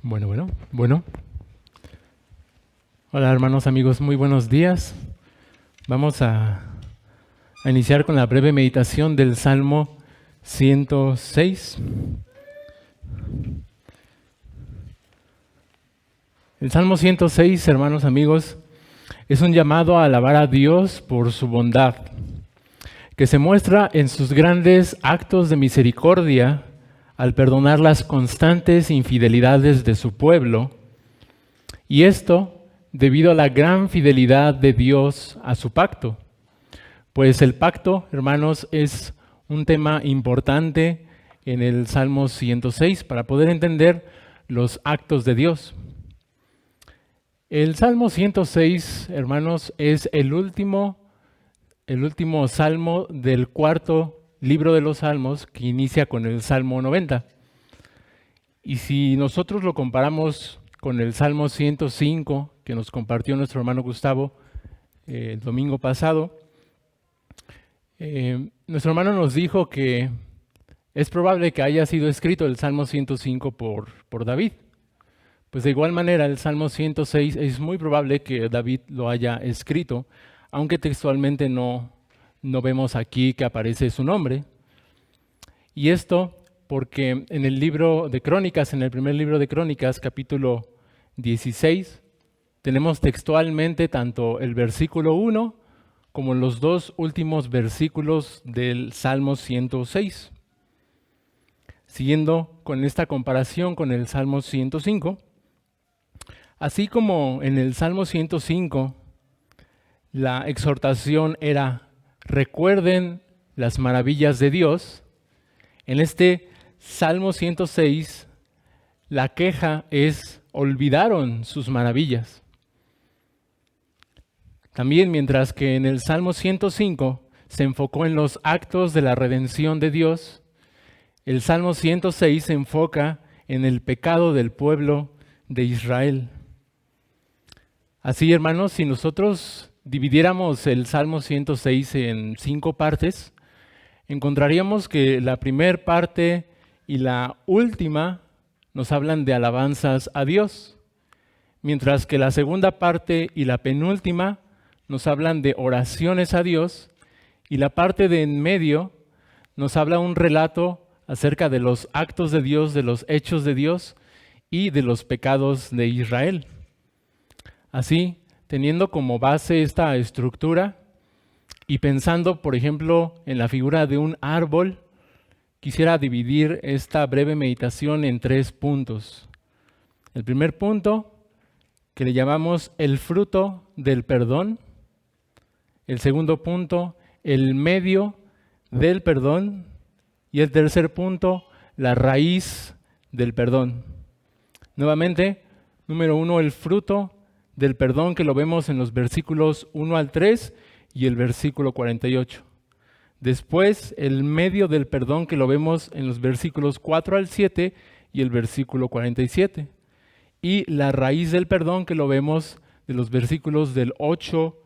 Bueno. Hola hermanos, amigos, muy buenos días. Vamos a iniciar con la breve meditación del Salmo 106. El Salmo 106, hermanos, amigos, es un llamado a alabar a Dios por su bondad, que se muestra en sus grandes actos de misericordia al perdonar las constantes infidelidades de su pueblo, y esto debido a la gran fidelidad de Dios a su pacto. Pues el pacto, hermanos, es un tema importante en el Salmo 106 para poder entender los actos de Dios. El Salmo 106, hermanos, es el último salmo del cuarto libro de los Salmos, que inicia con el Salmo 90. Y si nosotros lo comparamos con el Salmo 105, que nos compartió nuestro hermano Gustavo el domingo pasado, nuestro hermano nos dijo que es probable que haya sido escrito el Salmo 105 por David. Pues de igual manera el Salmo 106 es muy probable que David lo haya escrito, aunque textualmente no vemos aquí que aparece su nombre. Y esto porque en el libro de Crónicas, en el primer libro de Crónicas, capítulo 16, tenemos textualmente tanto el versículo 1 como los dos últimos versículos del Salmo 106. Siguiendo con esta comparación con el Salmo 105, así como en el Salmo 105 la exhortación era recuerden las maravillas de Dios, en este Salmo 106 la queja es olvidaron sus maravillas. También mientras que en el Salmo 105 se enfocó en los actos de la redención de Dios, el Salmo 106 se enfoca en el pecado del pueblo de Israel. Así, hermanos, si nosotros dividiéramos el Salmo 106 en 5 partes, encontraríamos que la primera parte y la última nos hablan de alabanzas a Dios, mientras que la segunda parte y la penúltima nos hablan de oraciones a Dios, y la parte de en medio nos habla un relato acerca de los actos de Dios, de los hechos de Dios y de los pecados de Israel. Así, teniendo como base esta estructura y pensando, por ejemplo, en la figura de un árbol, quisiera dividir esta breve meditación en 3 puntos. El primer punto, que le llamamos el fruto del perdón. El segundo punto, el medio del perdón. Y el tercer punto, la raíz del perdón. Nuevamente, número 1, el fruto del perdón, que lo vemos en los versículos 1 al 3 y el versículo 48. Después, el medio del perdón, que lo vemos en los versículos 4 al 7 y el versículo 47. Y la raíz del perdón, que lo vemos de los versículos del 8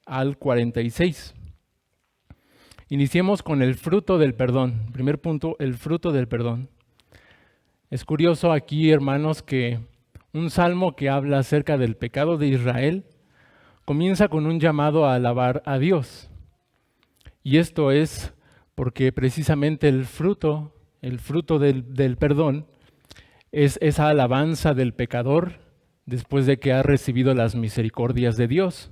al 46. Iniciemos con el fruto del perdón. Primer punto, el fruto del perdón. Es curioso aquí, hermanos, que un salmo que habla acerca del pecado de Israel comienza con un llamado a alabar a Dios. Y esto es porque precisamente el fruto del perdón es esa alabanza del pecador después de que ha recibido las misericordias de Dios.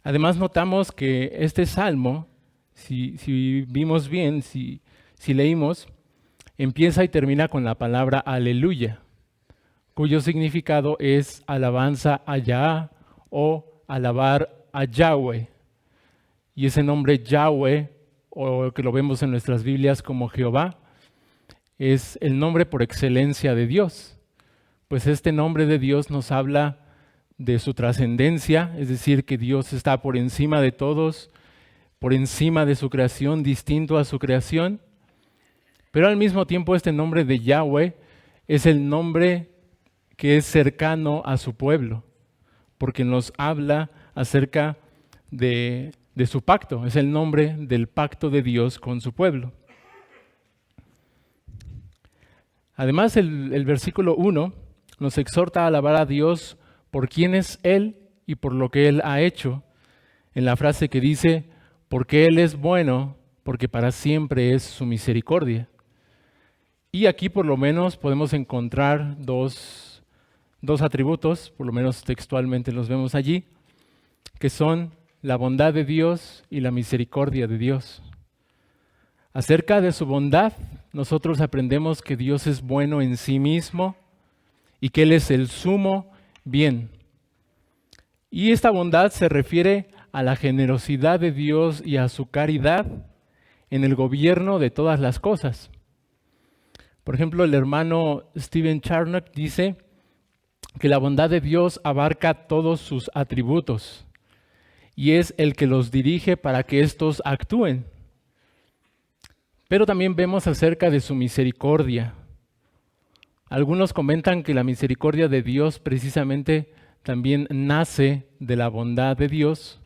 Además notamos que este salmo, si vimos bien, si leímos, empieza y termina con la palabra aleluya, cuyo significado es alabanza a Yahá o alabar a Yahweh. Y ese nombre Yahweh, o que lo vemos en nuestras Biblias como Jehová, es el nombre por excelencia de Dios. Pues este nombre de Dios nos habla de su trascendencia, es decir, que Dios está por encima de todos, por encima de su creación, distinto a su creación. Pero al mismo tiempo este nombre de Yahweh es el nombre que es cercano a su pueblo, porque nos habla acerca de su pacto, es el nombre del pacto de Dios con su pueblo. Además, el versículo 1 nos exhorta a alabar a Dios por quién es Él y por lo que Él ha hecho, en la frase que dice, porque Él es bueno, porque para siempre es su misericordia. Y aquí por lo menos podemos encontrar dos atributos, por lo menos textualmente los vemos allí, que son la bondad de Dios y la misericordia de Dios. Acerca de su bondad, nosotros aprendemos que Dios es bueno en sí mismo y que Él es el sumo bien. Y esta bondad se refiere a la generosidad de Dios y a su caridad en el gobierno de todas las cosas. Por ejemplo, el hermano Stephen Charnock dice que la bondad de Dios abarca todos sus atributos y es el que los dirige para que éstos actúen. Pero también vemos acerca de su misericordia. Algunos comentan que la misericordia de Dios precisamente también nace de la bondad de Dios.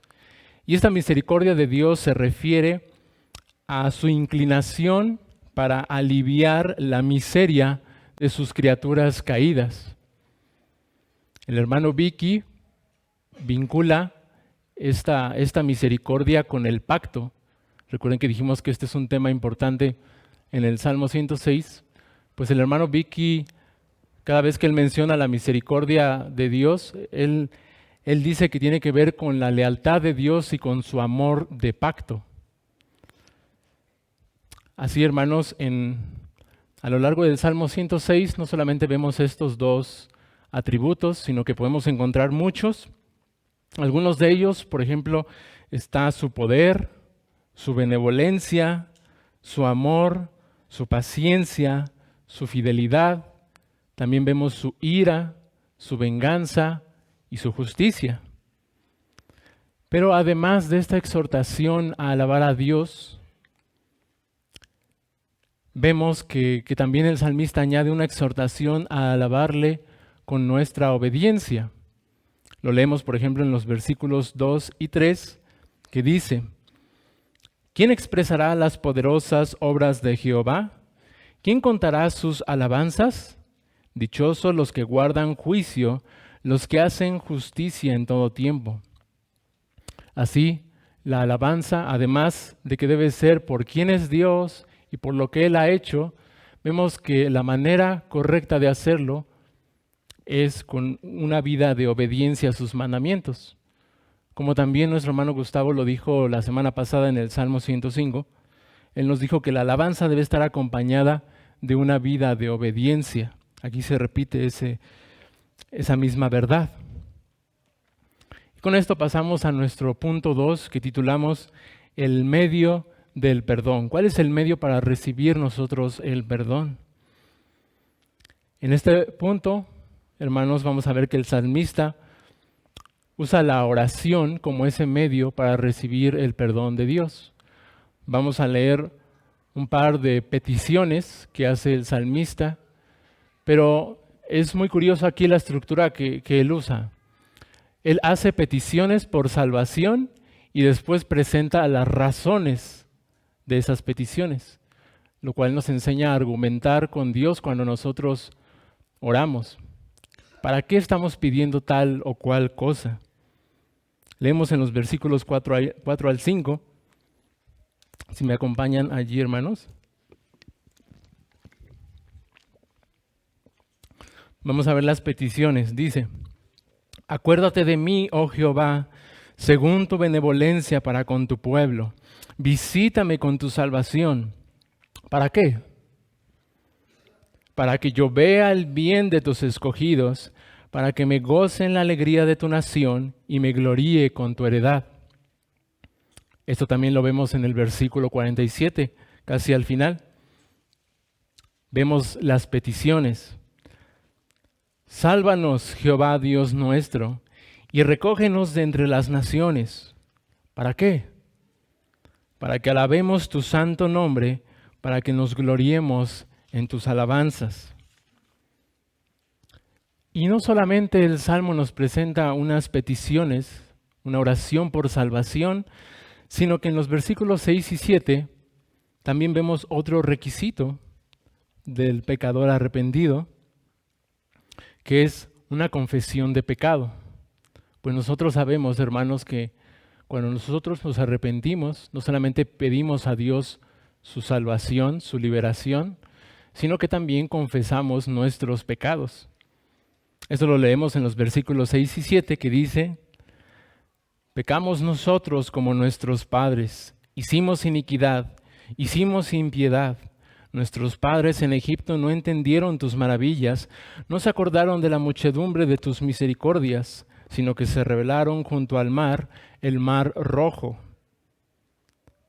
Y esta misericordia de Dios se refiere a su inclinación para aliviar la miseria de sus criaturas caídas. El hermano Vicky vincula esta misericordia con el pacto. Recuerden que dijimos que este es un tema importante en el Salmo 106. Pues el hermano Vicky, cada vez que él menciona la misericordia de Dios, él dice que tiene que ver con la lealtad de Dios y con su amor de pacto. Así, hermanos, a lo largo del Salmo 106 no solamente vemos estos dos atributos, sino que podemos encontrar muchos. Algunos de ellos, por ejemplo, está su poder, su benevolencia, su amor, su paciencia, su fidelidad. También vemos su ira, su venganza y su justicia. Pero además de esta exhortación a alabar a Dios, vemos que también el salmista añade una exhortación a alabarle con nuestra obediencia. Lo leemos, por ejemplo, en los versículos 2 y 3, que dice, ¿quién expresará las poderosas obras de Jehová? ¿Quién contará sus alabanzas? Dichosos los que guardan juicio, los que hacen justicia en todo tiempo. Así, la alabanza, además de que debe ser por quién es Dios y por lo que Él ha hecho, vemos que la manera correcta de hacerlo es con una vida de obediencia a sus mandamientos. Como también nuestro hermano Gustavo lo dijo la semana pasada en el Salmo 105, él nos dijo que la alabanza debe estar acompañada de una vida de obediencia. Aquí se repite esa misma verdad. Y con esto pasamos a nuestro punto 2 que titulamos el medio del perdón. ¿Cuál es el medio para recibir nosotros el perdón? En este punto, hermanos, vamos a ver que el salmista usa la oración como ese medio para recibir el perdón de Dios. Vamos a leer un par de peticiones que hace el salmista, pero es muy curioso aquí la estructura que él usa. Él hace peticiones por salvación y después presenta las razones de esas peticiones, lo cual nos enseña a argumentar con Dios cuando nosotros oramos. ¿Para qué estamos pidiendo tal o cual cosa? Leemos en los versículos 4 al 5. Si me acompañan allí, hermanos. Vamos a ver las peticiones. Dice, acuérdate de mí, oh Jehová, según tu benevolencia para con tu pueblo. Visítame con tu salvación. ¿Para qué? Para que yo vea el bien de tus escogidos, para que me goce en la alegría de tu nación y me gloríe con tu heredad. Esto también lo vemos en el versículo 47, casi al final. Vemos las peticiones. Sálvanos, Jehová Dios nuestro, y recógenos de entre las naciones. ¿Para qué? Para que alabemos tu santo nombre, para que nos gloriemos en tus alabanzas. Y no solamente el Salmo nos presenta unas peticiones, una oración por salvación, sino que en los versículos 6 y 7 también vemos otro requisito del pecador arrepentido, que es una confesión de pecado. Pues nosotros sabemos, hermanos, que cuando nosotros nos arrepentimos, no solamente pedimos a Dios su salvación, su liberación, sino que también confesamos nuestros pecados. Eso lo leemos en los versículos 6 y 7, que dice: pecamos nosotros como nuestros padres, hicimos iniquidad, hicimos impiedad. Nuestros padres en Egipto no entendieron tus maravillas, no se acordaron de la muchedumbre de tus misericordias, sino que se rebelaron junto al mar, el mar rojo.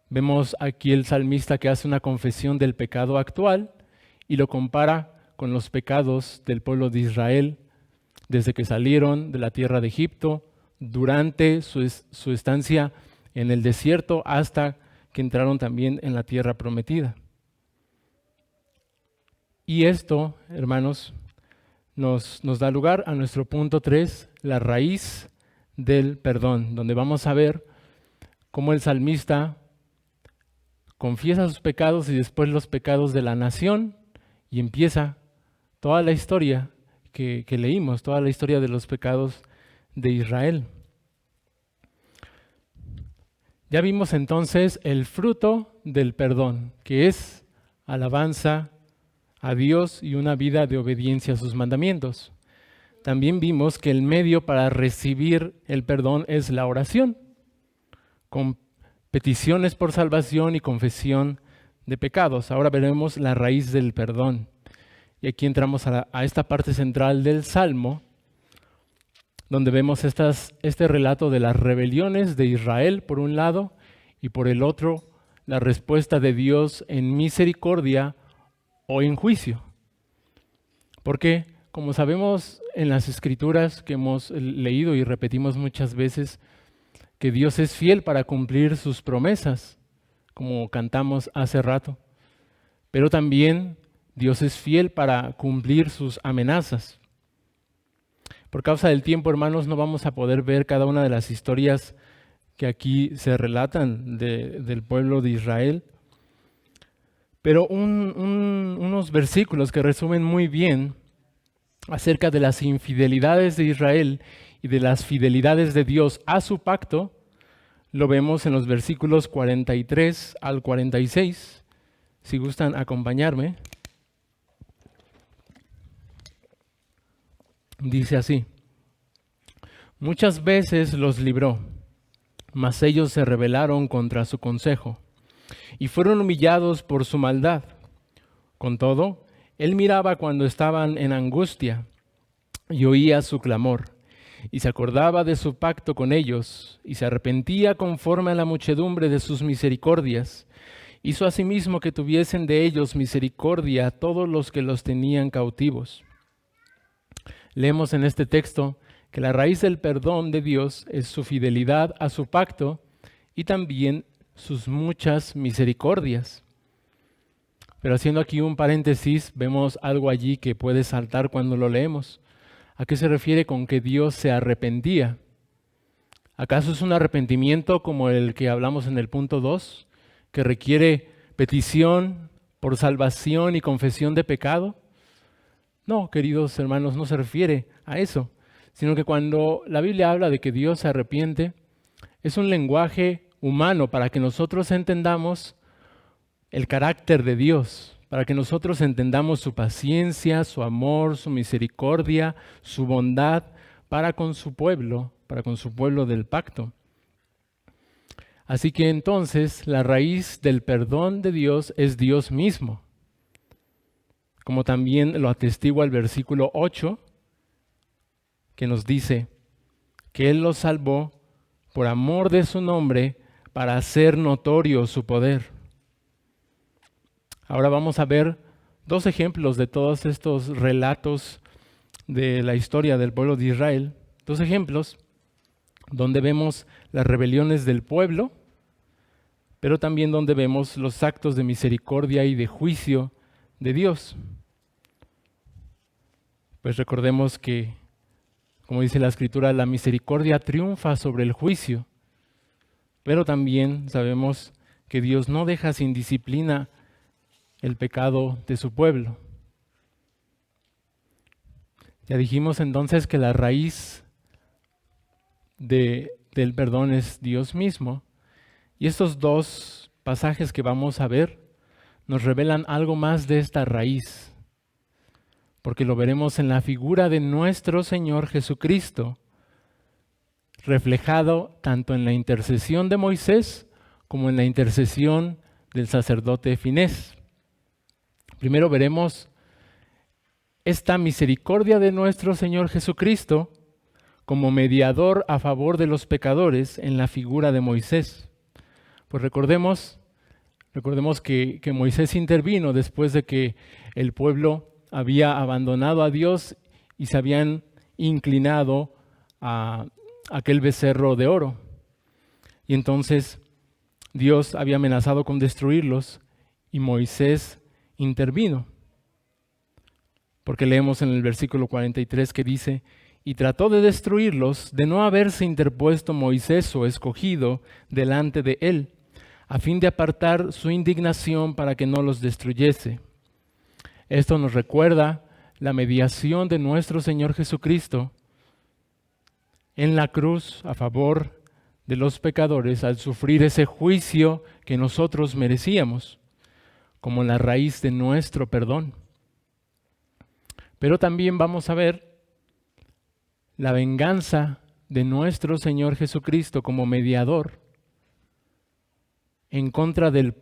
Vemos aquí el salmista que hace una confesión del pecado actual y lo compara con los pecados del pueblo de Israel desde que salieron de la tierra de Egipto, durante su estancia en el desierto, hasta que entraron también en la tierra prometida. Y esto, hermanos, nos da lugar a nuestro punto 3, la raíz del perdón, donde vamos a ver cómo el salmista confiesa sus pecados y después los pecados de la nación, y empieza toda la historia que leímos, toda la historia de los pecados de Israel. Ya vimos entonces el fruto del perdón, que es alabanza a Dios y una vida de obediencia a sus mandamientos. También vimos que el medio para recibir el perdón es la oración, con peticiones por salvación y confesión de pecados. Ahora veremos la raíz del perdón. Y aquí entramos a esta parte central del Salmo, donde vemos este relato de las rebeliones de Israel por un lado, y por el otro la respuesta de Dios en misericordia o en juicio. Porque, como sabemos en las Escrituras que hemos leído y repetimos muchas veces, que Dios es fiel para cumplir sus promesas, como cantamos hace rato. Pero también Dios es fiel para cumplir sus amenazas. Por causa del tiempo, hermanos, no vamos a poder ver cada una de las historias que aquí se relatan del pueblo de Israel. Pero unos versículos que resumen muy bien acerca de las infidelidades de Israel y de las fidelidades de Dios a su pacto, lo vemos en los versículos 43 al 46. Si gustan acompañarme. Dice así: muchas veces los libró, mas ellos se rebelaron contra su consejo y fueron humillados por su maldad. Con todo, él miraba cuando estaban en angustia y oía su clamor, y se acordaba de su pacto con ellos, y se arrepentía conforme a la muchedumbre de sus misericordias. Hizo asimismo que tuviesen de ellos misericordia a todos los que los tenían cautivos. Leemos en este texto que la raíz del perdón de Dios es su fidelidad a su pacto y también sus muchas misericordias. Pero haciendo aquí un paréntesis, vemos algo allí que puede saltar cuando lo leemos. ¿A qué se refiere con que Dios se arrepentía? ¿Acaso es un arrepentimiento como el que hablamos en el punto 2, que requiere petición por salvación y confesión de pecado? No, queridos hermanos, no se refiere a eso, sino que cuando la Biblia habla de que Dios se arrepiente, es un lenguaje humano para que nosotros entendamos el carácter de Dios, para que nosotros entendamos su paciencia, su amor, su misericordia, su bondad para con su pueblo del pacto. Así que entonces la raíz del perdón de Dios es Dios mismo, como también lo atestigua el versículo 8, que nos dice que Él los salvó por amor de su nombre para hacer notorio su poder. Ahora vamos a ver dos ejemplos de todos estos relatos de la historia del pueblo de Israel. Dos ejemplos donde vemos las rebeliones del pueblo, pero también donde vemos los actos de misericordia y de juicio de Dios. Pues recordemos que, como dice la Escritura, la misericordia triunfa sobre el juicio, pero también sabemos que Dios no deja sin disciplina el pecado de su pueblo. Ya dijimos entonces que la raíz del perdón es Dios mismo. Y estos dos pasajes que vamos a ver nos revelan algo más de esta raíz, porque lo veremos en la figura de nuestro Señor Jesucristo, reflejado tanto en la intercesión de Moisés como en la intercesión del sacerdote Finés. Primero veremos esta misericordia de nuestro Señor Jesucristo como mediador a favor de los pecadores en la figura de Moisés. Pues recordemos que Moisés intervino después de que el pueblo había abandonado a Dios y se habían inclinado a aquel becerro de oro. Y entonces Dios había amenazado con destruirlos y Moisés intervino. Porque leemos en el versículo 43 que dice: y trató de destruirlos de no haberse interpuesto Moisés o escogido delante de él, a fin de apartar su indignación para que no los destruyese. Esto nos recuerda la mediación de nuestro Señor Jesucristo en la cruz a favor de los pecadores al sufrir ese juicio que nosotros merecíamos, como la raíz de nuestro perdón. Pero también vamos a ver la venganza de nuestro Señor Jesucristo como mediador en contra del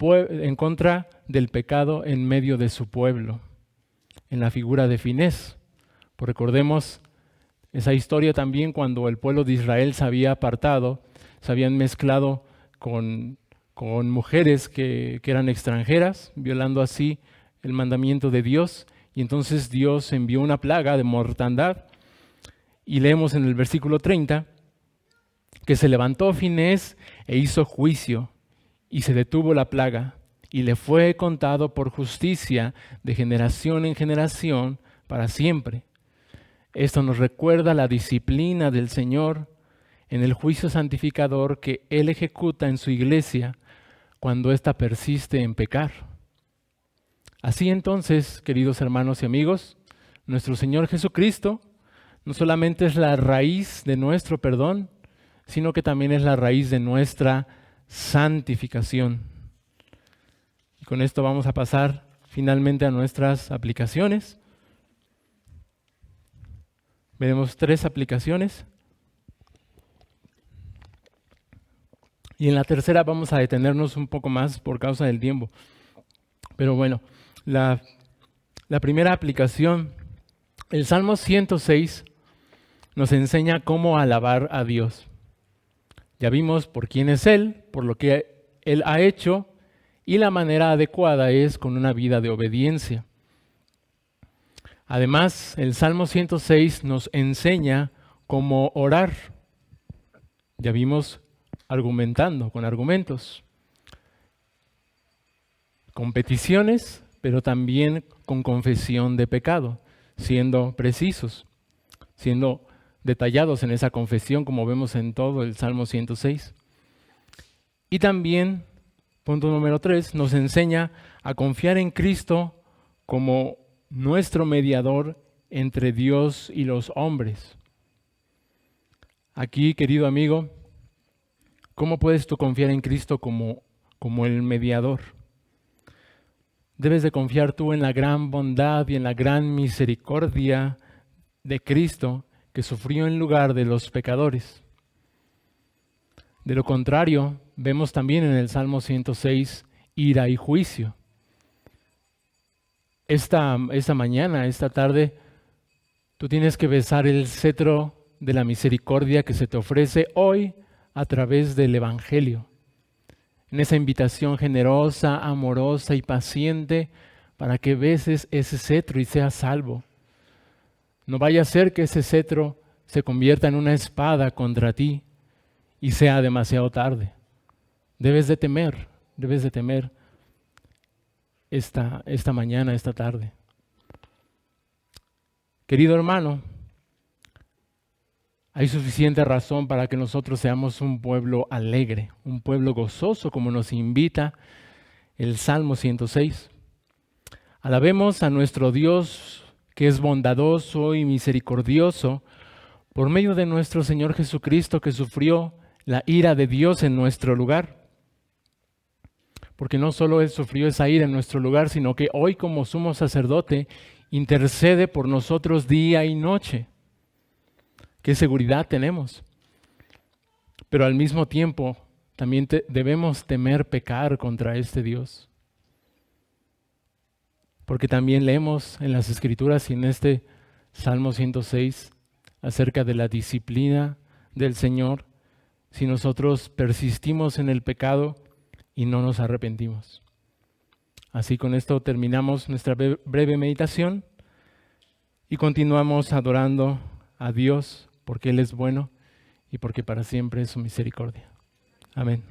pecado en medio de su pueblo, en la figura de Finés. Pues recordemos esa historia también cuando el pueblo de Israel se había apartado, se habían mezclado con mujeres que eran extranjeras, violando así el mandamiento de Dios, y entonces Dios envió una plaga de mortandad. Y leemos en el versículo 30 que se levantó Finés e hizo juicio, y se detuvo la plaga, y le fue contado por justicia de generación en generación para siempre. Esto nos recuerda la disciplina del Señor en el juicio santificador que Él ejecuta en su iglesia cuando ésta persiste en pecar. Así entonces, queridos hermanos y amigos, nuestro Señor Jesucristo no solamente es la raíz de nuestro perdón, sino que también es la raíz de nuestra santificación. Y con esto vamos a pasar finalmente a nuestras aplicaciones. Veremos 3 aplicaciones. Y en la tercera vamos a detenernos un poco más por causa del tiempo. Pero bueno, la primera aplicación, el Salmo 106, nos enseña cómo alabar a Dios. Ya vimos por quién es Él, por lo que Él ha hecho, y la manera adecuada es con una vida de obediencia. Además, el Salmo 106 nos enseña cómo orar. Ya vimos argumentando, con argumentos, con peticiones, pero también con confesión de pecado, siendo precisos, siendo detallados en esa confesión, como vemos en todo el Salmo 106. Y también, punto número 3, nos enseña a confiar en Cristo como nuestro mediador entre Dios y los hombres. Aquí, querido amigo, ¿cómo puedes tú confiar en Cristo como el mediador? Debes de confiar tú en la gran bondad y en la gran misericordia de Cristo, que sufrió en lugar de los pecadores. De lo contrario, vemos también en el Salmo 106 ira y juicio. Esta mañana, esta tarde, tú tienes que besar el cetro de la misericordia que se te ofrece hoy a través del Evangelio. En esa invitación generosa, amorosa y paciente para que beses ese cetro y seas salvo. No vaya a ser que ese cetro se convierta en una espada contra ti y sea demasiado tarde. Debes de temer esta mañana, esta tarde. Querido hermano, hay suficiente razón para que nosotros seamos un pueblo alegre, un pueblo gozoso, como nos invita el Salmo 106. Alabemos a nuestro Dios que es bondadoso y misericordioso, por medio de nuestro Señor Jesucristo, que sufrió la ira de Dios en nuestro lugar. Porque no solo Él sufrió esa ira en nuestro lugar, sino que hoy como sumo sacerdote intercede por nosotros día y noche. ¿Qué seguridad tenemos? Pero al mismo tiempo también debemos temer pecar contra este Dios. Porque también leemos en las Escrituras y en este Salmo 106 acerca de la disciplina del Señor si nosotros persistimos en el pecado y no nos arrepentimos. Así con esto terminamos nuestra breve meditación y continuamos adorando a Dios porque Él es bueno y porque para siempre es su misericordia. Amén.